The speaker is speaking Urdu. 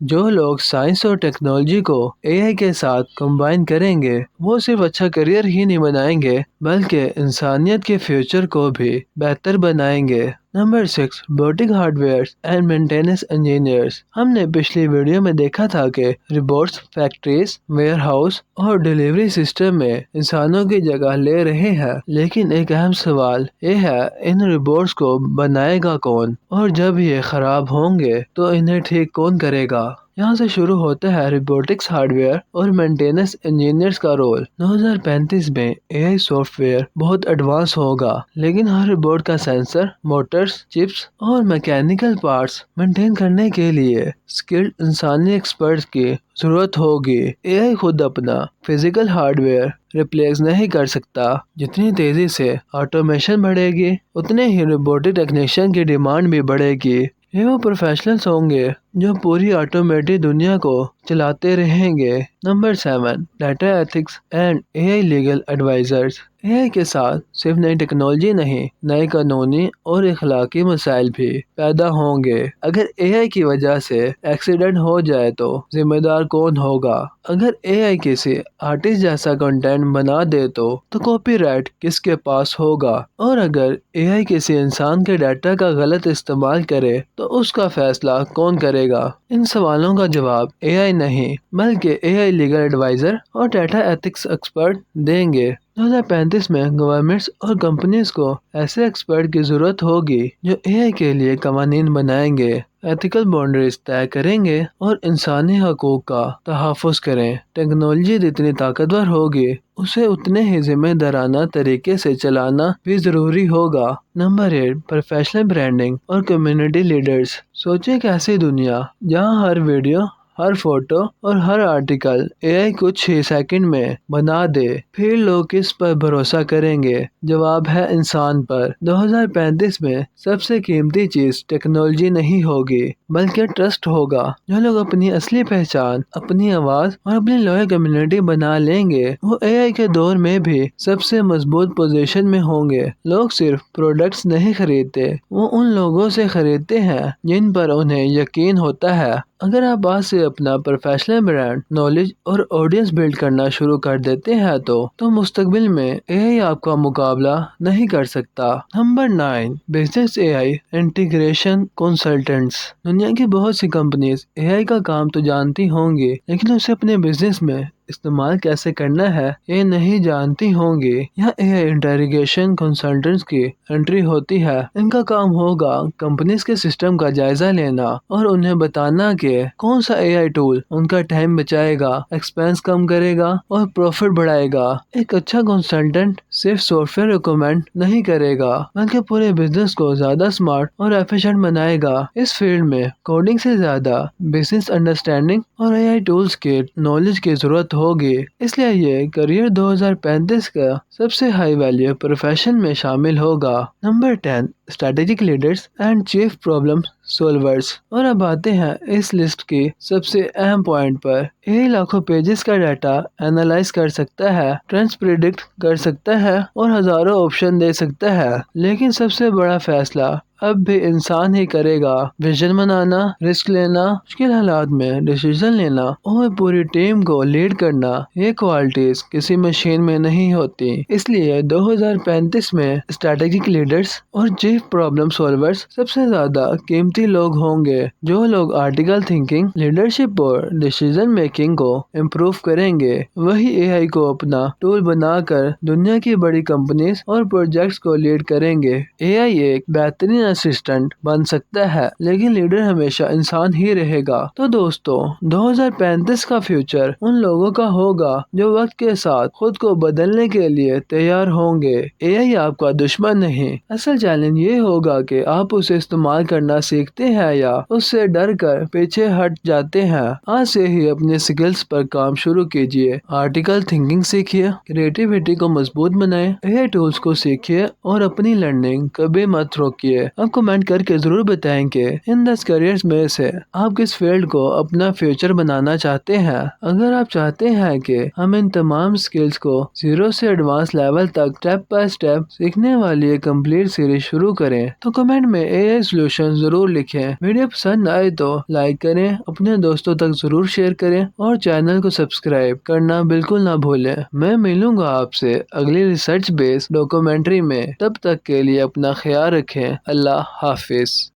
جو لوگ سائنس اور ٹیکنالوجی کو اے آئی کے ساتھ کمبائن کریں گے وہ صرف اچھا کریئر ہی نہیں بنائیں گے بلکہ انسانیت کے فیوچر کو بھی بہتر بنائیں گے۔ Number 6، robotic hard where and maintenance engineers. ہم نے پچھلی ویڈیو میں دیکھا تھا کہ روبوٹس فیکٹریز، ویئر ہاؤس اور ڈیلیوری سسٹم میں انسانوں کی جگہ لے رہے ہیں، لیکن ایک اہم سوال یہ ہے ان روبوٹس کو بنائے گا کون، اور جب یہ خراب ہوں گے تو انہیں ٹھیک کون کرے گا؟ یہاں سے شروع ہوتا ہے روبوٹکس ہارڈ ویئر اور مینٹیننس انجینئرز کا رول۔ 2035 میں اے آئی سافٹ ویئر بہت ایڈوانس ہوگا، لیکن ہر روبوٹ کا سینسر، موٹرز، چپس اور میکینیکل پارٹس مینٹین کرنے کے لیے اسکلڈ انسانی ایکسپرٹس کی ضرورت ہوگی۔ اے آئی خود اپنا فزیکل ہارڈ ویئر ریپلیس نہیں کر سکتا۔ جتنی تیزی سے آٹومیشن بڑھے گی اتنے ہی روبوٹک ٹیکنیشین کی ڈیمانڈ بھی بڑھے گی۔ یہ وہ پروفیشنلز ہوں گے جو پوری آٹومیٹک دنیا کو چلاتے رہیں گے۔ Number 7، data ethics and A I legal advisors. A I کے ساتھ صرف نئی ٹیکنالوجی نہیں، نئے قانونی اور اخلاقی مسائل بھی پیدا ہوں گے۔ اگر اے آئی کی وجہ سے ایکسیڈنٹ ہو جائے تو ذمہ دار کون ہوگا؟ اگر اے آئی کسی آرٹسٹ جیسا کنٹینٹ بنا دے تو کاپی رائٹ کس کے پاس ہوگا؟ اور اگر اے آئی کسی انسان کے ڈیٹا کا غلط استعمال کرے تو اس کا فیصلہ کون کرے گا؟ ان سوالوں کا جواب اے آئی نہیں بلکہ اے آئی لیگل ایڈوائزر اور ڈیٹا ایتھکس ایکسپرٹ دیں گے۔ 2035 میں گورنمنٹس اور کمپنیز کو ایسے ایکسپرٹ کی ضرورت ہوگی جو اے آئی کے لیے قوانین بنائیں گے، ایتھیکل باؤنڈریز طے کریں گے اور انسانی حقوق کا تحفظ کریں۔ ٹیکنالوجی جتنی طاقتور ہوگی اسے اتنے ہی ذمہ دارانہ طریقے سے چلانا بھی ضروری ہوگا۔ نمبر 8، پروفیشنل برانڈنگ اور کمیونٹی لیڈرز۔ سوچیں کہ ایسی دنیا جہاں ہر ویڈیو، ہر فوٹو اور ہر آرٹیکل اے آئی کچھ ہی سیکنڈ میں بنا دے، پھر لوگ کس پر بھروسہ کریں گے؟ جواب ہے انسان پر۔ 2035 میں سب سے قیمتی چیز ٹیکنالوجی نہیں ہوگی بلکہ ٹرسٹ ہوگا۔ جو لوگ اپنی اصلی پہچان، اپنی آواز اور اپنی لوئل کمیونٹی بنا لیں گے وہ اے آئی کے دور میں بھی سب سے مضبوط پوزیشن میں ہوں گے۔ لوگ صرف پروڈکٹس نہیں خریدتے، وہ ان لوگوں سے خریدتے ہیں جن پر انہیں یقین ہوتا ہے۔ اگر آپ آج سے اپنا پروفیشنل برانڈ، نالج اور آڈینس بلڈ کرنا شروع کر دیتے ہیں تو مستقبل میں اے آئی آپ کا مقابلہ نہیں کر سکتا۔ نمبر 9، بزنس اے آئی انٹیگریشن کنسلٹنٹس۔ دنیا کی بہت سی کمپنیز اے آئی کا کام تو جانتی ہوں گی لیکن اسے اپنے بزنس میں استعمال کیسے کرنا ہے یہ نہیں جانتی ہوں گی۔ یہاں اے آئی انٹیگریشن کنسلٹنٹس کی انٹری ہوتی ہے۔ ان کا کام ہوگا کمپنیز کے سسٹم کا جائزہ لینا اور انہیں بتانا کہ کون سا اے آئی ٹول ان کا ٹائم بچائے گا، ایکسپینس کم کرے گا اور پروفٹ بڑھائے گا۔ ایک اچھا کنسلٹنٹ صرف سافٹ ویئر ریکمینڈ نہیں کرے گا بلکہ پورے بزنس کو زیادہ اسمارٹ اور ایفیشینٹ بنائے گا۔ اس فیلڈ میں کوڈنگ سے زیادہ بزنس انڈرسٹینڈنگ اور اے آئی ٹولز کے نالج کی ضرورت ہوگی، اس لیے یہ کریئر 2035 کا سب سے ہائی ویلیو پروفیشن میں شامل ہوگا۔ Number 10، strategic leaders and chief problem solvers. اور اب آتے ہیں اس لسٹ کی سب سے اہم پوائنٹ پر۔ اے آئی لاکھوں پیجز کا ڈیٹا اینالائز کر سکتا ہے، ٹرینڈز پریڈکٹ کر سکتا ہے اور ہزاروں آپشن دے سکتا ہے، لیکن سب سے بڑا فیصلہ اب بھی انسان ہی کرے گا۔ ویژن بنانا، رسک لینا، مشکل حالات میں ڈیسیژن لینا اور پوری ٹیم کو لیڈ کرنا، یہ کوالٹیز کسی مشین میں نہیں ہوتی۔ اس لیے 2035 میں اسٹریٹجک لیڈرز اور چیف پرابلم سولورز سب سے زیادہ قیمتی لوگ ہوں گے۔ جو لوگ آرٹیکل تھنکنگ، لیڈرشپ اور ڈیسیژن میکنگ کو امپروو کریں گے وہی اے آئی کو اپنا ٹول بنا کر دنیا کی بڑی کمپنیز اور پروجیکٹس کو لیڈ کریں گے۔ اے آئی ایک بہترین اسسٹنٹ بن سکتا ہے لیکن لیڈر ہمیشہ انسان ہی رہے گا۔ تو دوستو، 2035 کا فیوچر ان لوگوں کا ہوگا جو وقت کے ساتھ خود کو بدلنے کے لیے تیار ہوں گے۔ اے آئی آپ کا دشمن نہیں، اصل چیلنج یہ ہوگا کہ آپ اسے استعمال کرنا سیکھتے ہیں یا اس سے ڈر کر پیچھے ہٹ جاتے ہیں۔ آج سے ہی اپنے سکلز پر کام شروع کیجیے، آرٹیکل تھنکنگ سیکھیے، کریٹیوٹی کو مضبوط بنائیں، اے آئی ٹولز کو سیکھیے اور اپنی لرننگ کبھی مت روکیے۔ آپ کمنٹ کر کے ضرور بتائیں کہ ان 10 کیریئرز میں سے آپ کس فیلڈ کو اپنا فیوچر بنانا چاہتے ہیں۔ اگر آپ چاہتے ہیں کہ ہم ان تمام سکلز کو زیرو سے ایڈوانس لیول تک سٹیپ بائی سٹیپ سیکھنے والی ایک کمپلیٹ سیریز شروع کریں تو کمنٹ میں AI سولوشن ضرور لکھیں۔ ویڈیو پسند آئے تو لائک کریں، اپنے دوستوں تک ضرور شیئر کریں اور چینل کو سبسکرائب کرنا بالکل نہ بھولیں۔ میں ملوں گا آپ سے اگلی ریسرچ بیس ڈاکومنٹری میں، تب تک کے لیے اپنا خیال رکھیں۔ اللہ حافظ۔